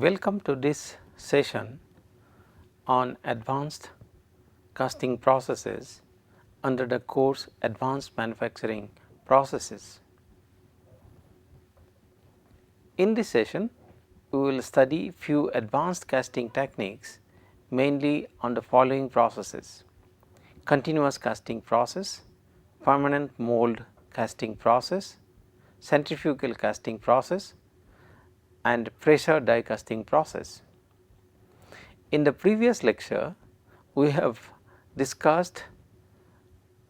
Welcome to this session on advanced casting processes under the course Advanced Manufacturing Processes. In this session, we will study few advanced casting techniques mainly on the following processes: continuous casting process, permanent mold casting process, centrifugal casting process, and pressure die casting process. In the previous lecture, we have discussed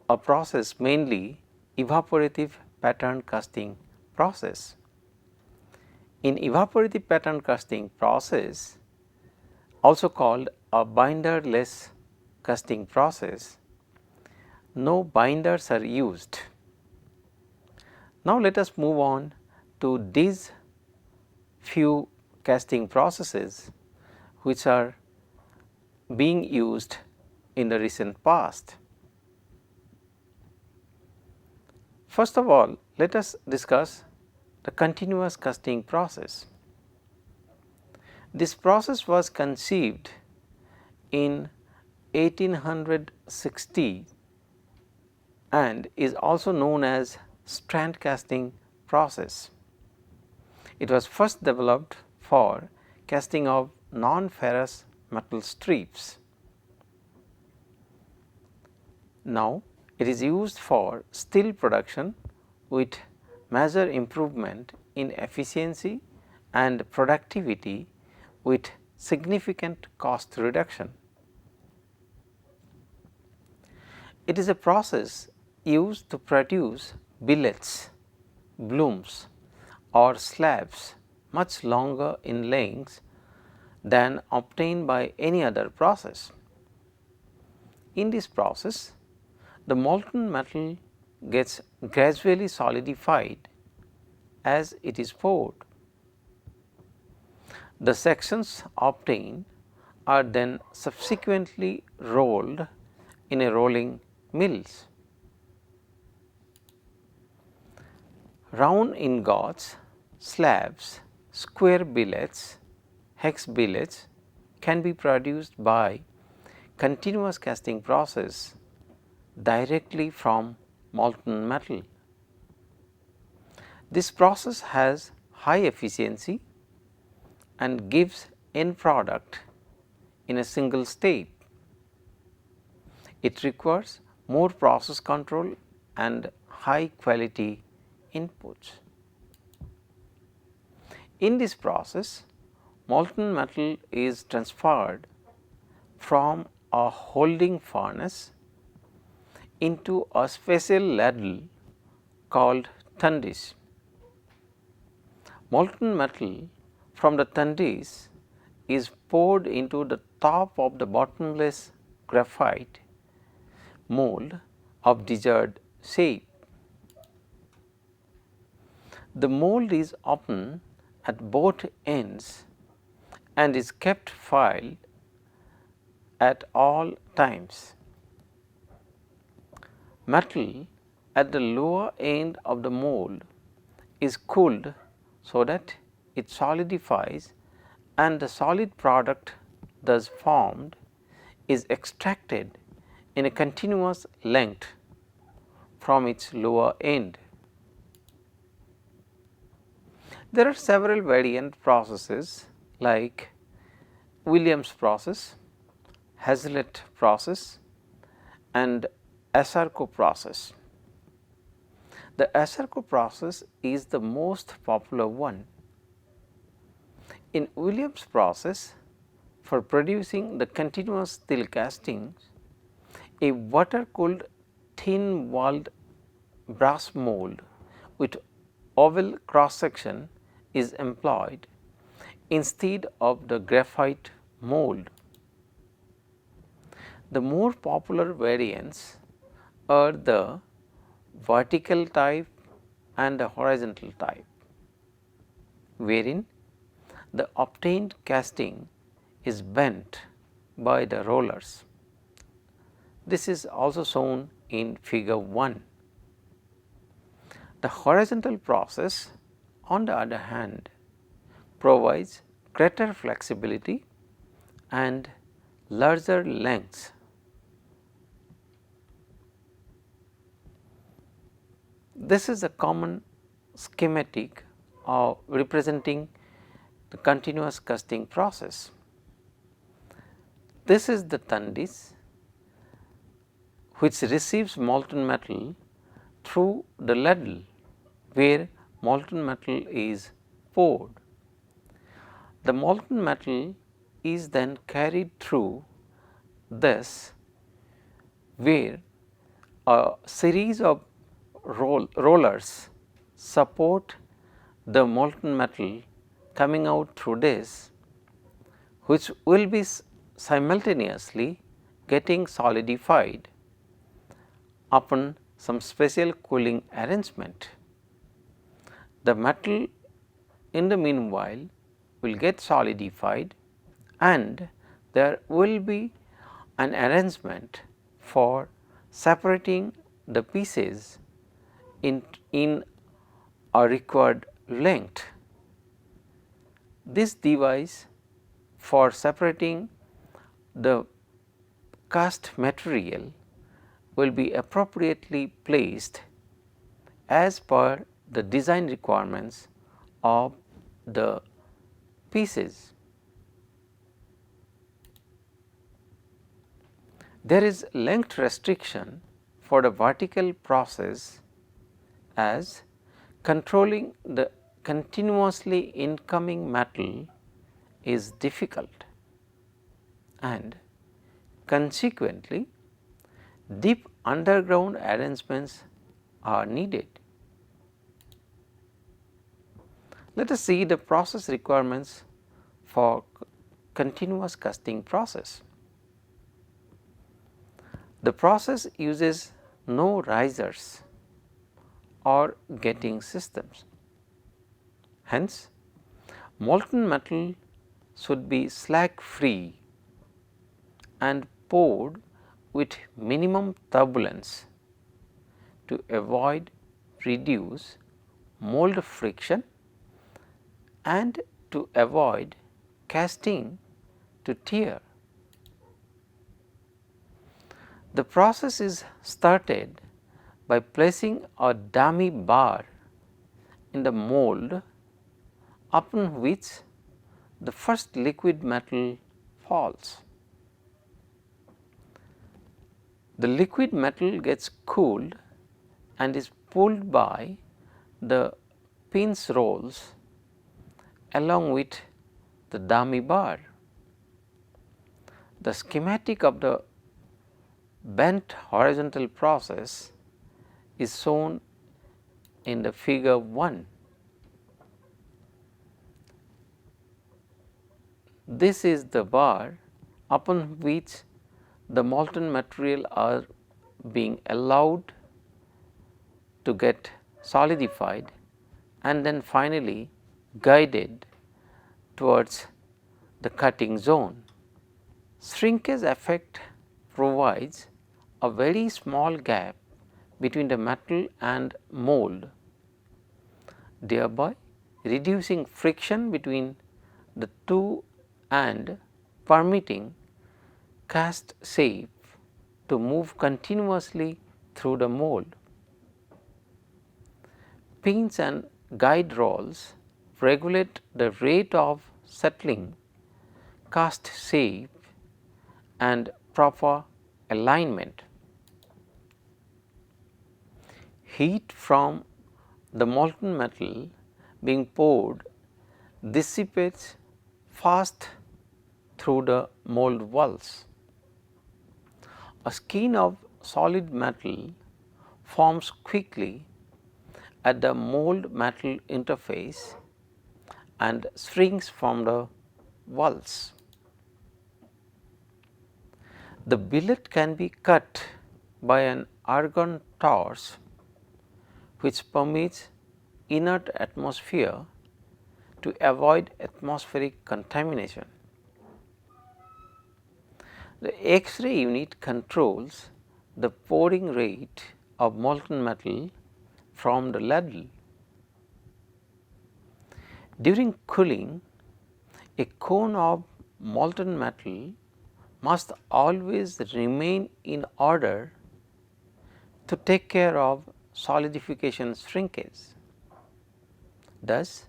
a process mainly evaporative pattern casting process. In evaporative pattern casting process, also called a binderless casting process, no binders are used. Now, let us move on to these few casting processes which are being used in the recent past. First of all, let us discuss the continuous casting process. This process was conceived in 1860 and is also known as strand casting process. It was first developed for casting of non-ferrous metal strips. Now, it is used for steel production with major improvement in efficiency and productivity with significant cost reduction. It is a process used to produce billets, blooms, or slabs much longer in length than obtained by any other process. In this process, the molten metal gets gradually solidified as it is poured. The sections obtained are then subsequently rolled in a rolling mills. Round ingots, slabs, square billets, hex billets can be produced by continuous casting process directly from molten metal. This process has high efficiency and gives end product in a single step. It requires more process control and high quality inputs. In this process, molten metal is transferred from a holding furnace into a special ladle called tundis. Molten metal from the tundis is poured into the top of the bottomless graphite mold of desired shape. The mold is open at both ends and is kept filled at all times. Metal at the lower end of the mold is cooled so that it solidifies and the solid product thus formed is extracted in a continuous length from its lower end. There are several variant processes like Williams process, Hazlitt process, and Asarco process. The Asarco process is the most popular one. In Williams process, for producing the continuous steel castings, a water cooled thin walled brass mold with oval cross section is employed instead of the graphite mold. The more popular variants are the vertical type and the horizontal type, wherein the obtained casting is bent by the rollers. This is also shown in figure 1. The horizontal process, on the other hand, provides greater flexibility and larger lengths. This is a common schematic of representing the continuous casting process. This is the Tandis which receives molten metal through the ladle where molten metal is poured. The molten metal is then carried through this where a series of rollers support the molten metal coming out through this, which will be simultaneously getting solidified upon some special cooling arrangement. The metal in the meanwhile will get solidified and there will be an arrangement for separating the pieces in a required length. This device for separating the cast material will be appropriately placed as per the design requirements of the pieces. There is length restriction for the vertical process as controlling the continuously incoming metal is difficult and consequently deep underground arrangements are needed. Let us see the process requirements for continuous casting process. The process uses no risers or getting systems. Hence, molten metal should be slag free and poured with minimum turbulence to avoid reduce mold friction and to avoid casting to tear. The process is started by placing a dummy bar in the mold upon which the first liquid metal falls. The liquid metal gets cooled and is pulled by the pinch rolls along with the dummy bar. The schematic of the bent horizontal process is shown in the figure 1. This is the bar upon which the molten material are being allowed to get solidified and then finally guided towards the cutting zone. Shrinkage effect provides a very small gap between the metal and mold, thereby reducing friction between the two and permitting cast shape to move continuously through the mold. Pins and guide rolls regulate the rate of settling, cast shape and proper alignment. Heat from the molten metal being poured dissipates fast through the mold walls. A skin of solid metal forms quickly at the mold metal interface and shrinks from the walls. The billet can be cut by an argon torch which permits inert atmosphere to avoid atmospheric contamination. The X-ray unit controls the pouring rate of molten metal from the ladle. During cooling, A cone of molten metal must always remain in order to take care of solidification shrinkage. Thus,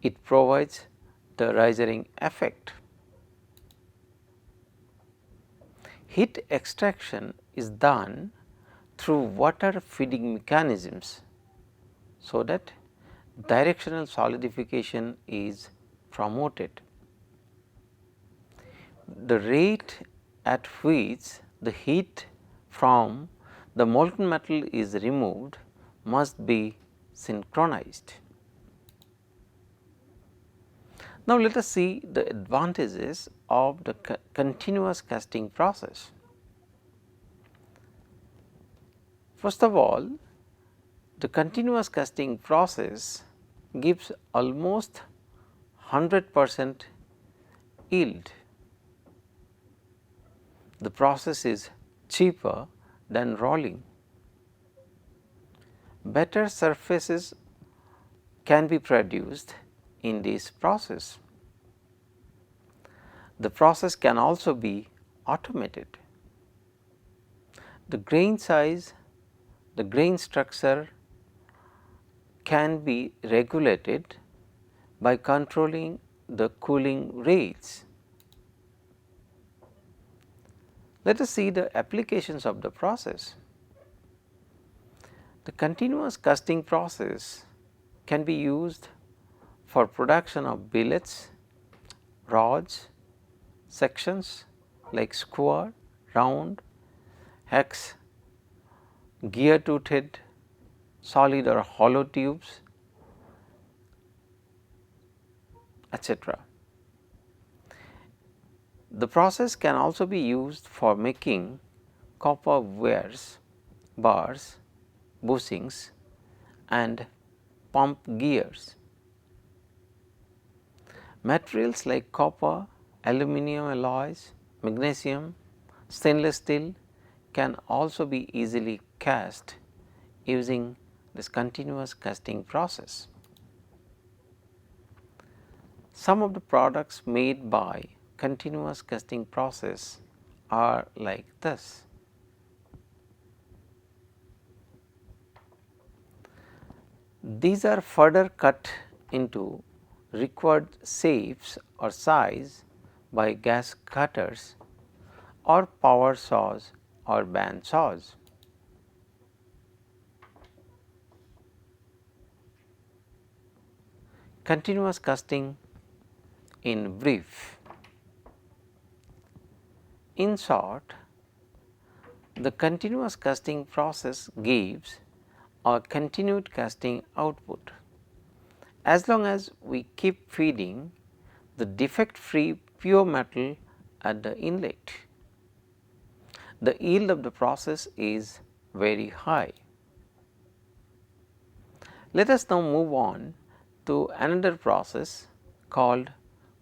it provides the risering effect. Heat extraction is done through water feeding mechanisms, so that directional solidification is promoted. The rate at which the heat from the molten metal is removed must be synchronized. Now, let us see the advantages of the continuous casting process. First of all, the continuous casting process gives almost 100% yield. The process is cheaper than rolling. Better surfaces can be produced in this process. The process can also be automated. The grain size, the grain structure can be regulated by controlling the cooling rates. Let us see the applications of the process. The continuous casting process can be used for production of billets, rods, sections like square, round, hex, gear toothed, solid or hollow tubes, etc. The process can also be used for making copper wires, bars, bushings and pump gears. Materials like copper, aluminum alloys, magnesium, stainless steel can also be easily cast using this continuous casting process. Some of the products made by continuous casting process are like this. These are further cut into required shapes or size by gas cutters or power saws or band saws. Continuous casting in brief. In short, the continuous casting process gives a continued casting output. As long as we keep feeding the defect free pure metal at the inlet, the yield of the process is very high. Let us now move on to another process called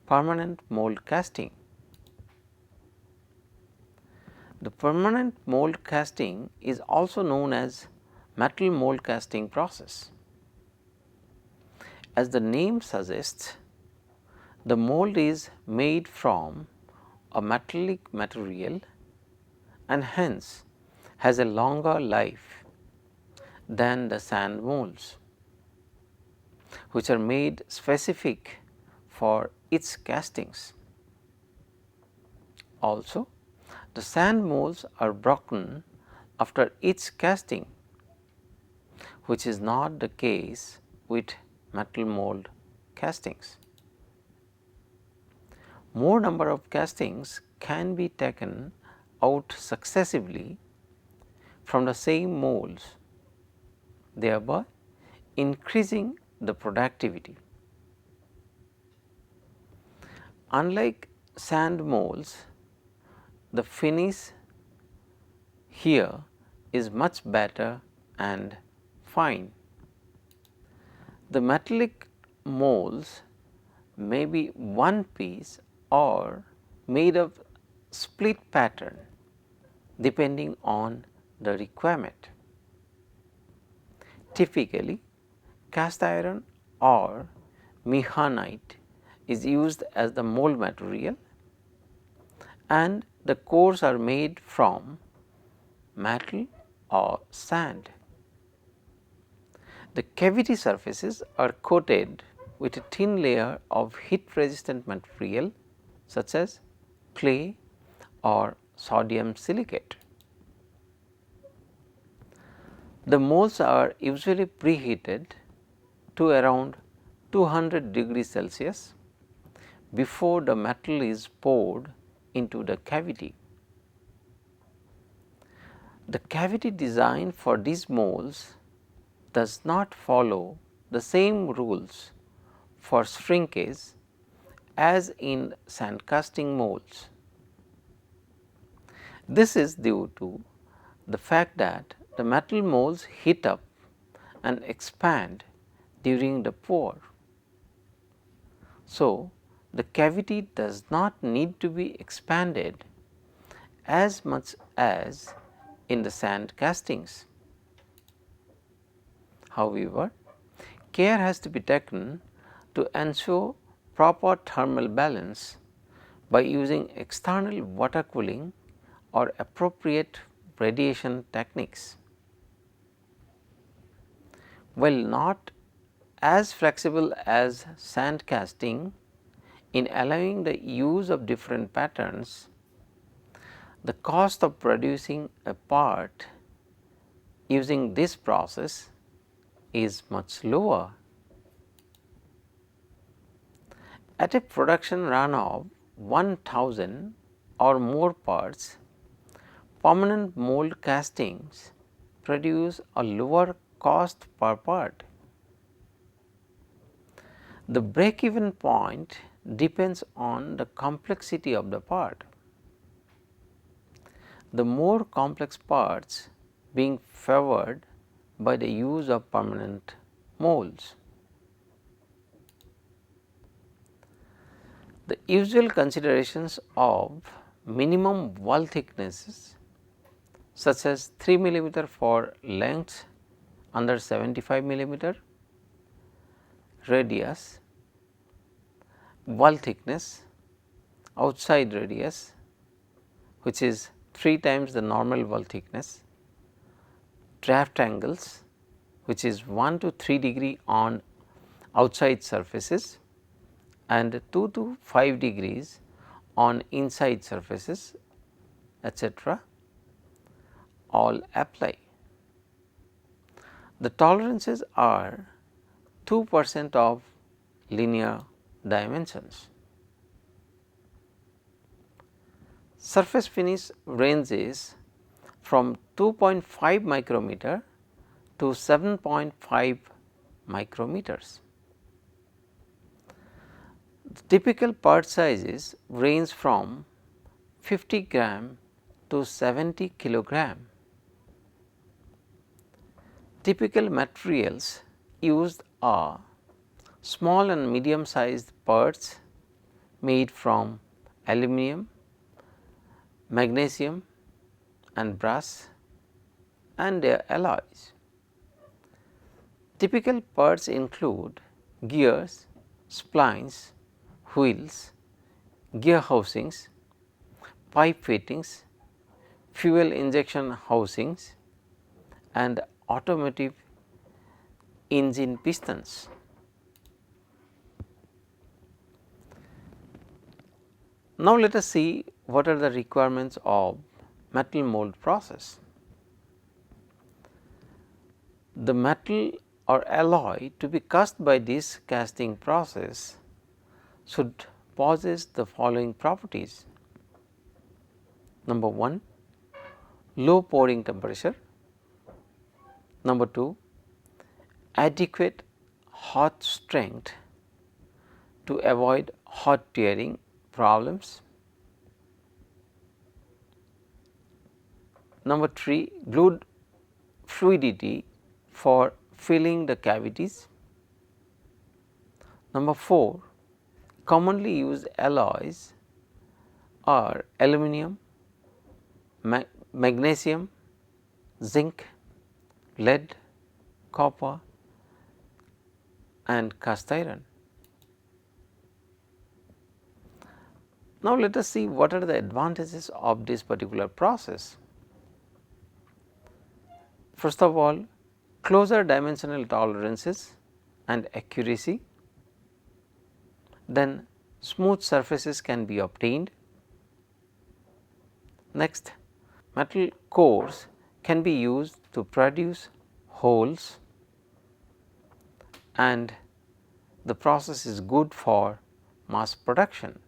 permanent mold casting. The permanent mold casting is also known as metal mold casting process. As the name suggests, the mold is made from a metallic material and hence has a longer life than the sand molds, which are made specific for its castings. Also, the sand molds are broken after each casting, which is not the case with metal mold castings. More number of castings can be taken out successively from the same molds, thereby increasing the productivity. Unlike sand molds, the finish here is much better and fine. The metallic molds may be one piece or made of split pattern depending on the requirement. Typically, cast iron or mehanite is used as the mold material and the cores are made from metal or sand. The cavity surfaces are coated with a thin layer of heat resistant material such as clay or sodium silicate. The molds are usually preheated to around 200 degrees Celsius before the metal is poured into the cavity. The cavity design for these molds does not follow the same rules for shrinkage as in sand casting molds. This is due to the fact that the metal molds heat up and expand during the pour. So, the cavity does not need to be expanded as much as in the sand castings. However, care has to be taken to ensure proper thermal balance by using external water cooling or appropriate radiation techniques. While not as flexible as sand casting in allowing the use of different patterns, the cost of producing a part using this process is much lower. At a production run of 1000 or more parts, permanent mold castings produce a lower cost per part. The break even point depends on the complexity of the part. The more complex parts being favored by the use of permanent molds. The usual considerations of minimum wall thicknesses such as 3 millimeter for lengths under 75 millimeter, radius, wall thickness, outside radius which is 3 times the normal wall thickness, draft angles which is 1 to 3 degree on outside surfaces and 2 to 5 degrees on inside surfaces, etc., all apply. The tolerances are 2% of linear dimensions. Surface finish ranges from 2.5 micrometer to 7.5 micrometers. The typical part sizes range from 50 gram to 70 kilogram. Typical materials used are small and medium sized parts made from aluminum, magnesium and brass and their alloys. Typical parts include gears, splines, wheels, gear housings, pipe fittings, fuel injection housings and automotive engine pistons. Now, let us see what are the requirements of metal mold process. The metal or alloy to be cast by this casting process should possess the following properties. Number 1, low pouring temperature. Number 2, adequate hot strength to avoid hot tearing problems. Number 3, good fluidity for filling the cavities. Number 4, commonly used alloys are aluminum, magnesium, zinc, lead, copper and cast iron. Now, let us see what are the advantages of this particular process. First of all, closer dimensional tolerances and accuracy, then smooth surfaces can be obtained. Next, metal cores can be used to produce holes, and the process is good for mass production.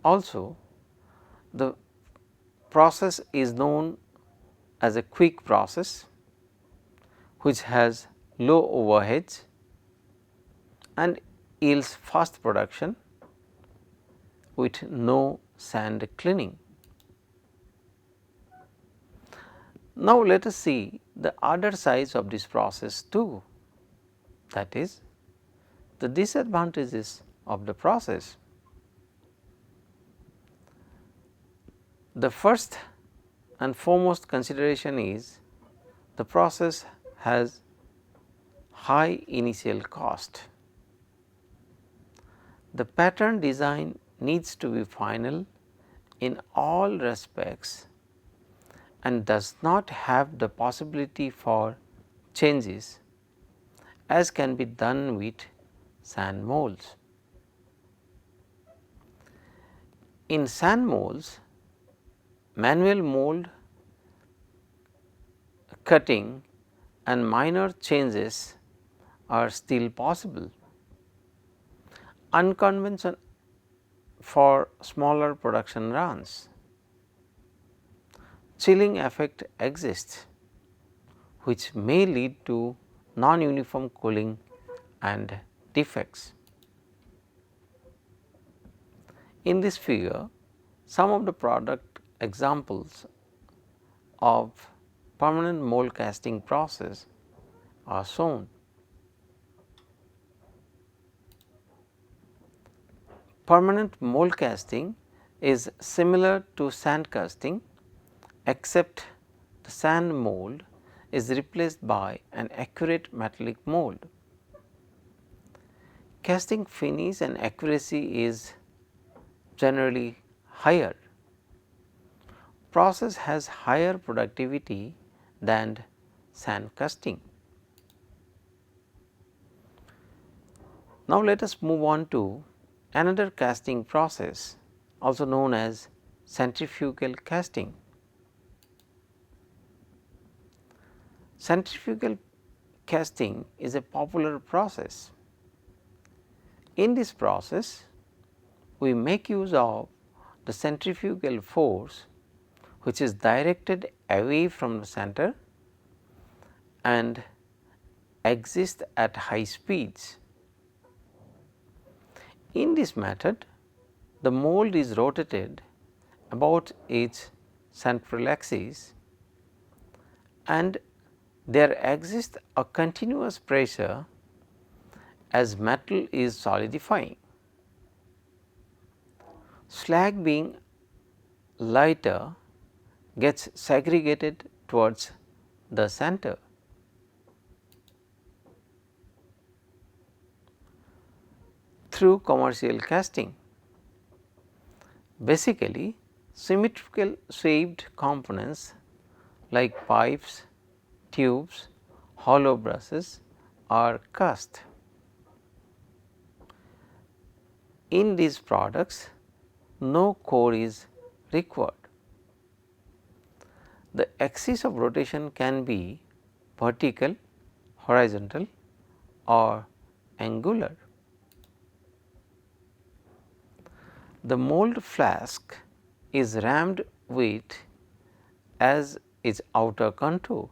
Also, the process is known as a quick process which has low overheads and yields fast production with no sand cleaning. Now, let us see the other sides of this process too, that is the disadvantages of the process. The first and foremost consideration is the process has high initial cost. The pattern design needs to be final in all respects and does not have the possibility for changes as can be done with sand molds. In sand molds, manual mold cutting and minor changes are still possible. Unconventional for smaller production runs. Chilling effect exists, which may lead to non-uniform cooling and defects. In this figure, some of the product examples of permanent mold casting process are shown. Permanent mold casting is similar to sand casting, except the sand mold is replaced by an accurate metallic mold. Casting finish and accuracy is generally higher. Process has higher productivity than sand casting. Now, let us move on to another casting process, also known as centrifugal casting. Centrifugal casting is a popular process. In this process, we make use of the centrifugal force, which is directed away from the center and exists at high speeds. In this method, the mold is rotated about its central axis and there exists a continuous pressure as metal is solidifying. Slag being lighter gets segregated towards the center. Through commercial casting, basically symmetrical shaped components like pipes, tubes, hollow brushes are cast. In these products, no core is required. The axis of rotation can be vertical, horizontal or angular. The mold flask is rammed with as its outer contour.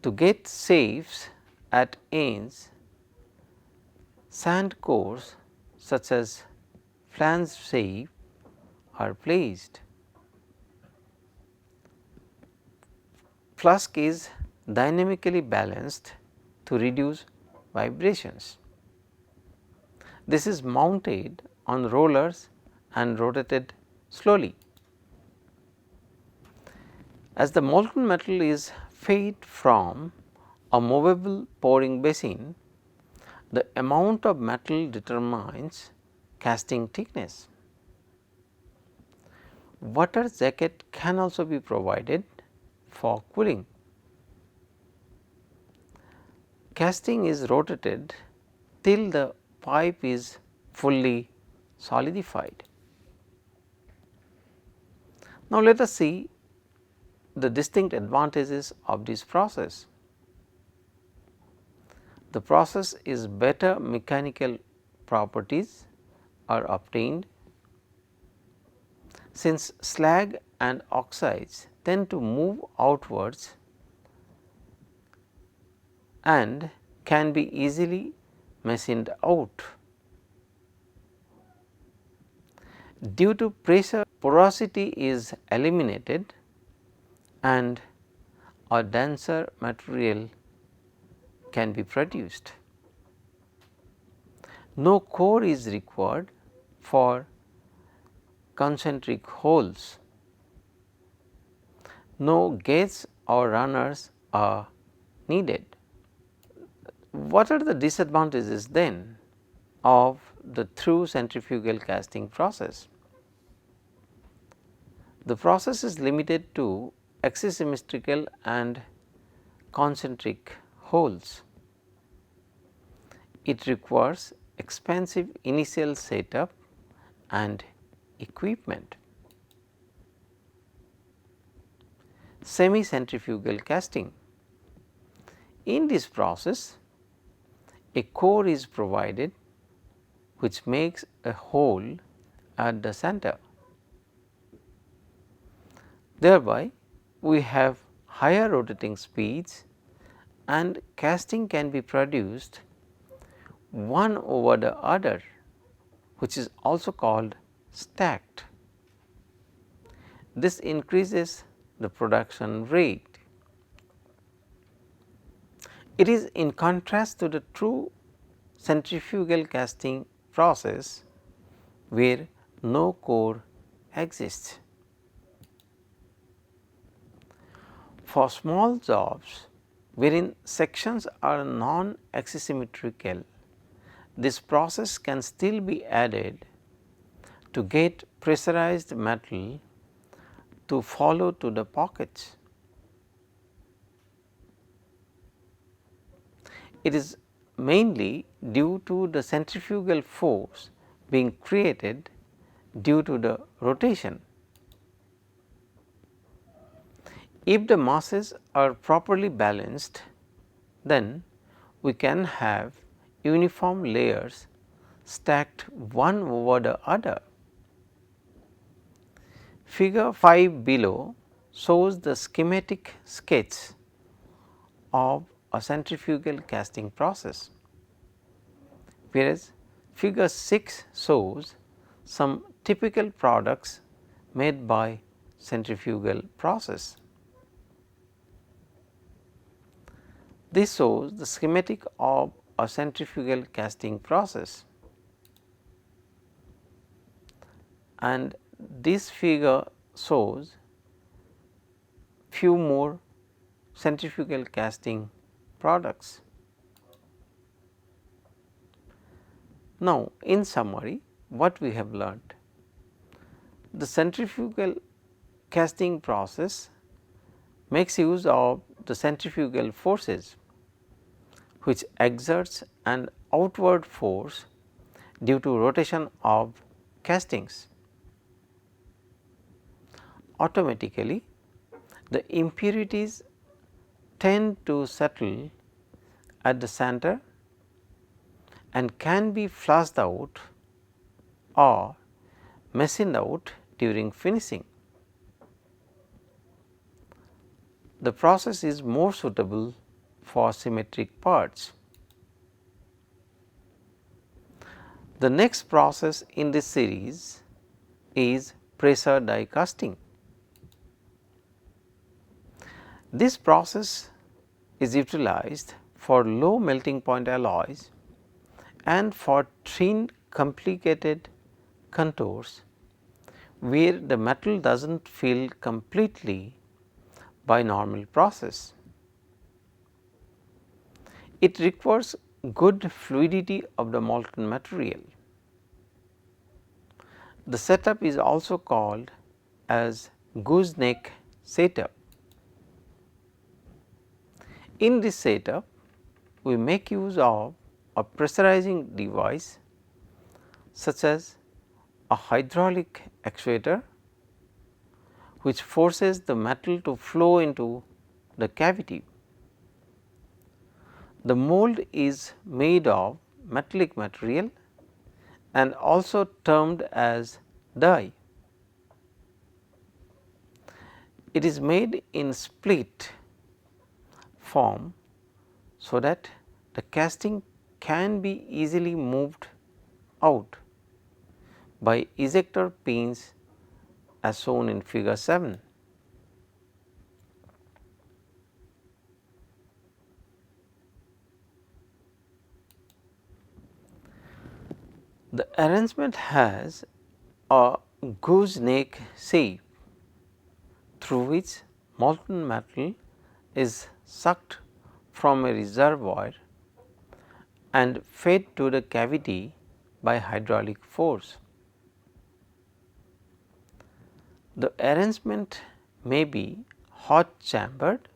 To get shapes at ends, sand cores such as flange shape are placed. Flask is dynamically balanced to reduce vibrations. This is mounted on rollers and rotated slowly. As the molten metal is fed from a movable pouring basin, The amount of metal determines casting thickness. Water jacket can also be provided for cooling. Casting is rotated till the pipe is fully solidified. Now, let us see the distinct advantages of this process. The process is better mechanical properties are obtained, since slag and oxides tend to move outwards and can be easily machined out. Due to pressure, porosity is eliminated and a denser material can be produced. No core is required for concentric holes. No gates or runners are needed. What are the disadvantages then of the through centrifugal casting process? The process is limited to axisymmetrical and concentric holes. It requires expensive initial setup and equipment. Semi-centrifugal casting. In this process, a core is provided which makes a hole at the center. Thereby, we have higher rotating speeds and casting can be produced one over the other, which is also called stacked. This increases the production rate. It is in contrast to the true centrifugal casting process where no core exists. For small jobs wherein sections are non-axisymmetrical, this process can still be added to get pressurized metal to follow to the pockets. It is mainly due to the centrifugal force being created due to the rotation. If the masses are properly balanced, then we can have uniform layers stacked one over the other. Figure 5 below shows the schematic sketch of a centrifugal casting process, whereas figure 6 shows some typical products made by centrifugal process. This shows the schematic of a centrifugal casting process, and this figure shows few more centrifugal casting products. Now, in summary, what we have learned? The centrifugal casting process makes use of the centrifugal forces, which exerts an outward force due to rotation of castings. Automatically, the impurities tend to settle at the center and can be flushed out or machined out during finishing. The process is more suitable for symmetric parts. The next process in this series is pressure die casting. This process is utilized for low melting point alloys and for thin complicated contours where the metal does not fill completely by normal process. It requires good fluidity of the molten material. The setup is also called as gooseneck setup. In this setup, we make use of a pressurizing device such as a hydraulic actuator, which forces the metal to flow into the cavity. The mold is made of metallic material and also termed as die. It is made in split form, so that the casting can be easily moved out by ejector pins as shown in figure 7. The arrangement has a gooseneck shape through which molten metal is sucked from a reservoir and fed to the cavity by hydraulic force. The arrangement may be hot chambered,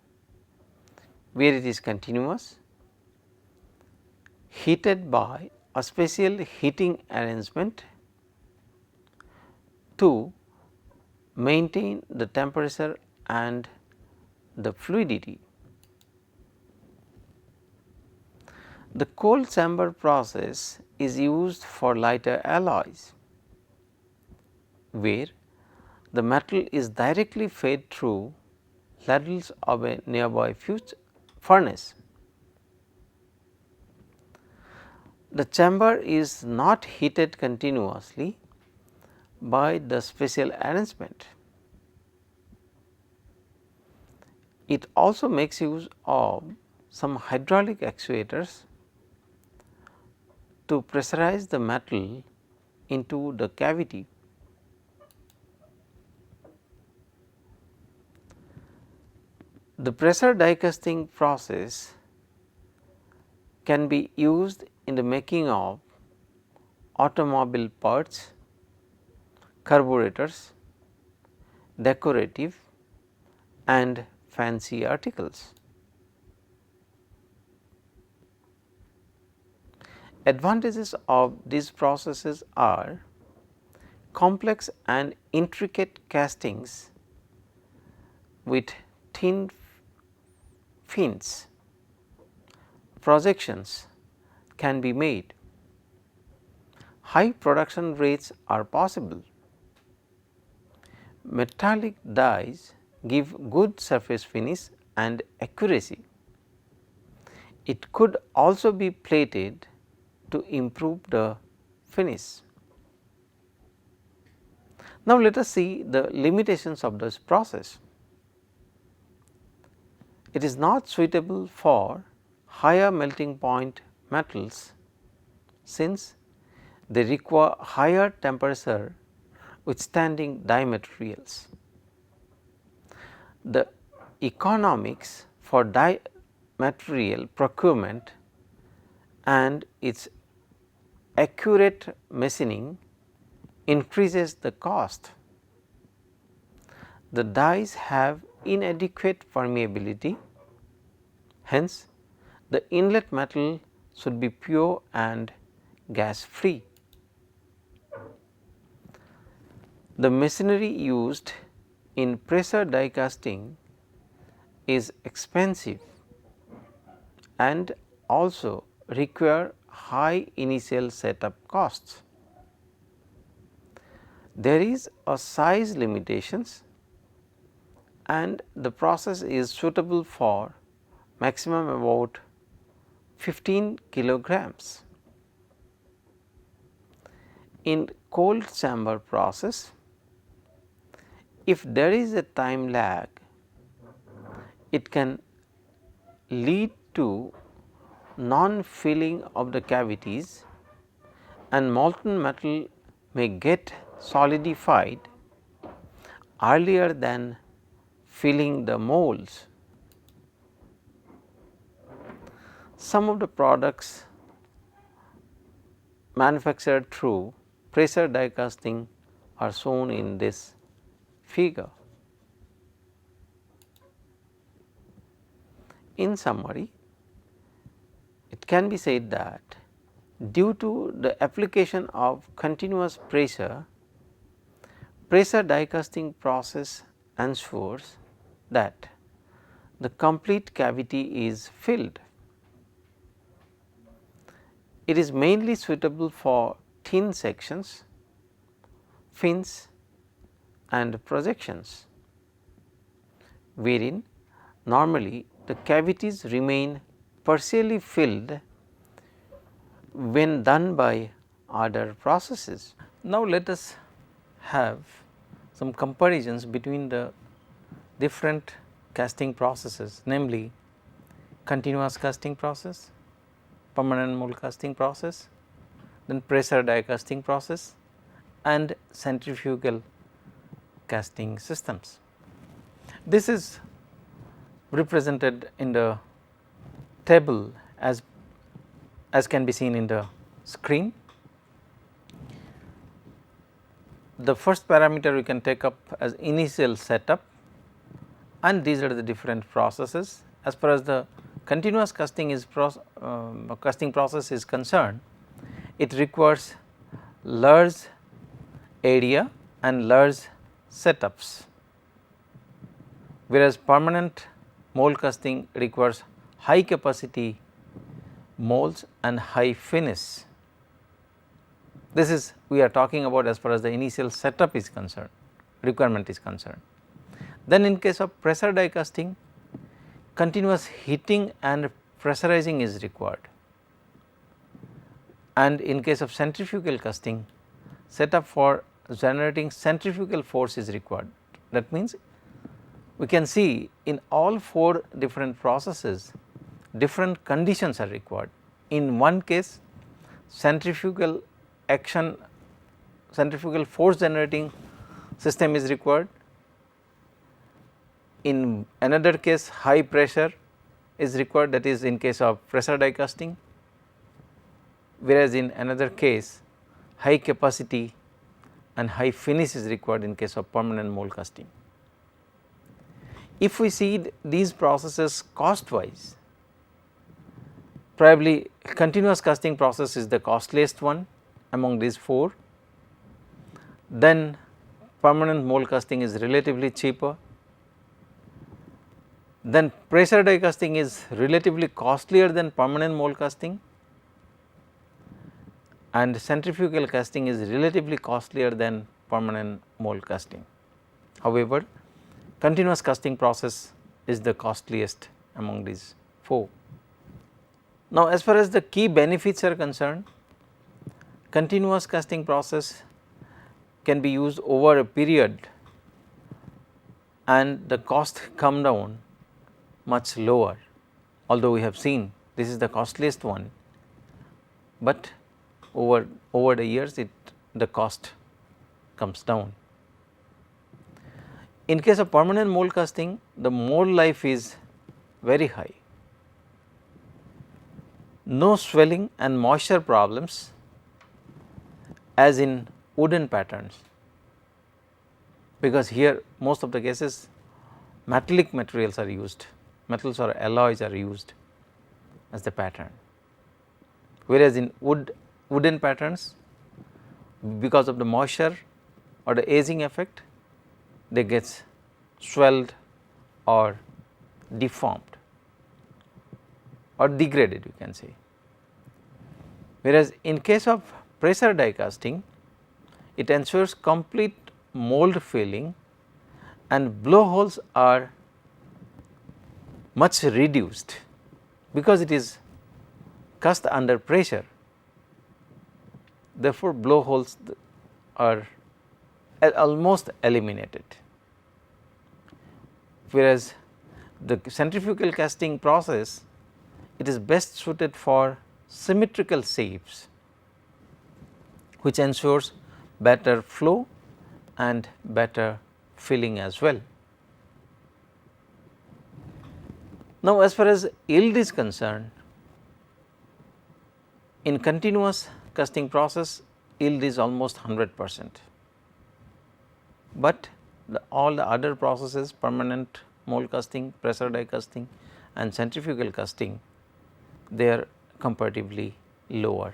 where it is continuous, heated by a special heating arrangement to maintain the temperature and the fluidity. The cold chamber process is used for lighter alloys, where the metal is directly fed through ladles of a nearby furnace. The chamber is not heated continuously by the special arrangement. It also makes use of some hydraulic actuators to pressurize the metal into the cavity. The pressure die casting process can be used in the making of automobile parts, carburetors, decorative and fancy articles. Advantages of these processes are complex and intricate castings with thin fins. Projections can be made. High production rates are possible. Metallic dies give good surface finish and accuracy. It could also be plated to improve the finish. Now, let us see the limitations of this process. It is not suitable for higher melting point metals, since they require higher temperature withstanding die materials. The economics for die material procurement and its accurate machining increases the cost. The dies have inadequate permeability, hence the inlet metal should be pure and gas free. The machinery used in pressure die casting is expensive and also require high initial setup costs. There is a size limitations and the process is suitable for maximum about 15 kilograms. In cold chamber process, if there is a time lag, it can lead to non-filling of the cavities and molten metal may get solidified earlier than filling the molds. Some of the products manufactured through pressure die casting are shown in this figure. In summary, it can be said that due to the application of continuous pressure, pressure die casting process ensures that the complete cavity is filled. It is mainly suitable for thin sections, fins and projections, wherein normally the cavities remain partially filled when done by other processes. Now, let us have some comparisons between the different casting processes, namely continuous casting process, permanent mold casting process, then pressure die casting process and centrifugal casting systems. This is represented in the table as can be seen in the screen. The first parameter we can take up as initial setup, and these are the different processes. As far as the continuous casting casting process is concerned, it requires large area and large setups, whereas permanent mold casting requires high capacity molds and high finish. This is we are talking about as far as the initial setup is concerned, requirement is concerned. Then in case of pressure die casting, continuous heating and pressurizing is required, and in case of centrifugal casting, setup for generating centrifugal force is required. That means, we can see in all 4 different processes different conditions are required. In one case, centrifugal action, centrifugal force generating system is required. In another case, high pressure is required, that is in case of pressure die casting, whereas in another case high capacity and high finish is required in case of permanent mold casting. If we see these processes cost wise, probably continuous casting process is the costliest one among these 4, then permanent mold casting is relatively cheaper, then pressure die casting is relatively costlier than permanent mold casting, and centrifugal casting is relatively costlier than permanent mold casting. However, continuous casting process is the costliest among these 4. Now, as far as the key benefits are concerned, continuous casting process can be used over a period and the cost come down much lower, although we have seen this is the costliest one, but over the years the cost comes down. In case of permanent mold casting, the mold life is very high, no swelling and moisture problems as in wooden patterns, because here most of the cases metallic materials are used, metals or alloys are used as the pattern, whereas in wooden patterns, because of the moisture or the aging effect, they get swelled or deformed or degraded, you can say. Whereas in case of pressure die casting, it ensures complete mold filling and blowholes are much reduced, because it is cast under pressure. Therefore, blowholes are almost eliminated, whereas the centrifugal casting process, it is best suited for symmetrical shapes, which ensures better flow and better filling as well. Now, as far as yield is concerned, in continuous casting process, yield is almost 100%, but all the other processes, permanent mold casting, pressure die casting and centrifugal casting, they are comparatively lower,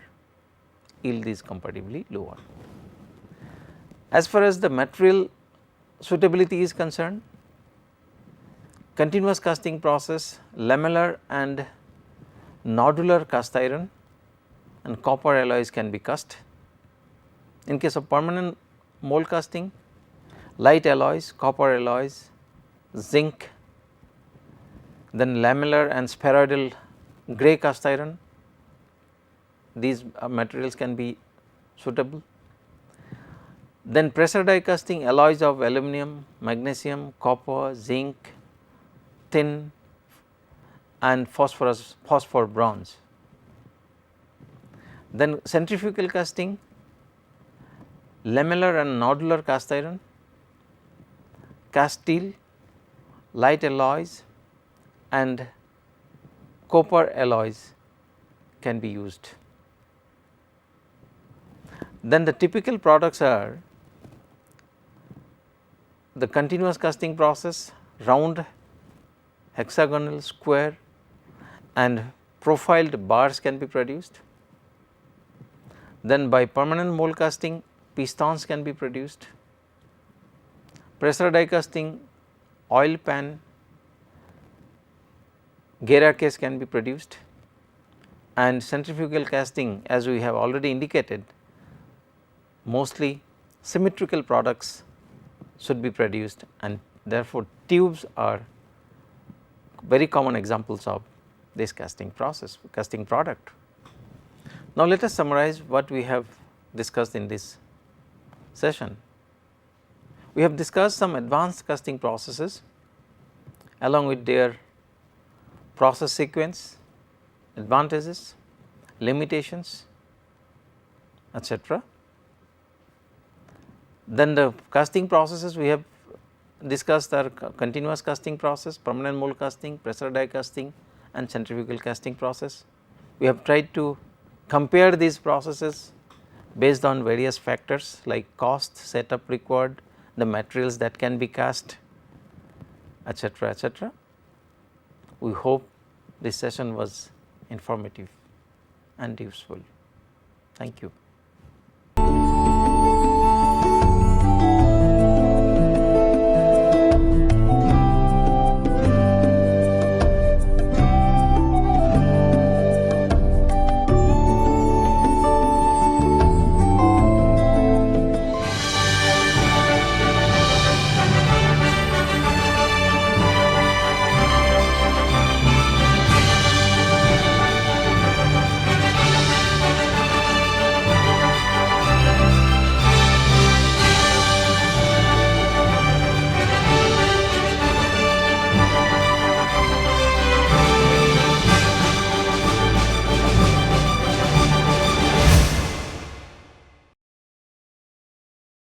yield is comparatively lower. As far as the material suitability is concerned, continuous casting process, lamellar and nodular cast iron and copper alloys can be cast. In case of permanent mold casting, light alloys, copper alloys, zinc, then lamellar and spheroidal grey cast iron, these materials can be suitable. Then pressure die casting, alloys of aluminum, magnesium, copper, zinc, tin and phosphor bronze. Then centrifugal casting, lamellar and nodular cast iron, cast steel, light alloys and copper alloys can be used. Then the typical products are the continuous casting process, round, hexagonal, square and profiled bars can be produced. Then by permanent mold casting, pistons can be produced. Pressure die casting, oil pan, Gera case can be produced, and centrifugal casting, as we have already indicated, mostly symmetrical products should be produced, and therefore, tubes are very common examples of this casting process, casting product. Now, let us summarize what we have discussed in this session. We have discussed some advanced casting processes along with their process sequence, advantages, limitations, etc. Then the casting processes we have discussed are continuous casting process, permanent mold casting, pressure die casting and centrifugal casting process. We have tried to compare these processes based on various factors like cost, setup required, the materials that can be cast, etc., etc. We hope this session was informative and useful. Thank you.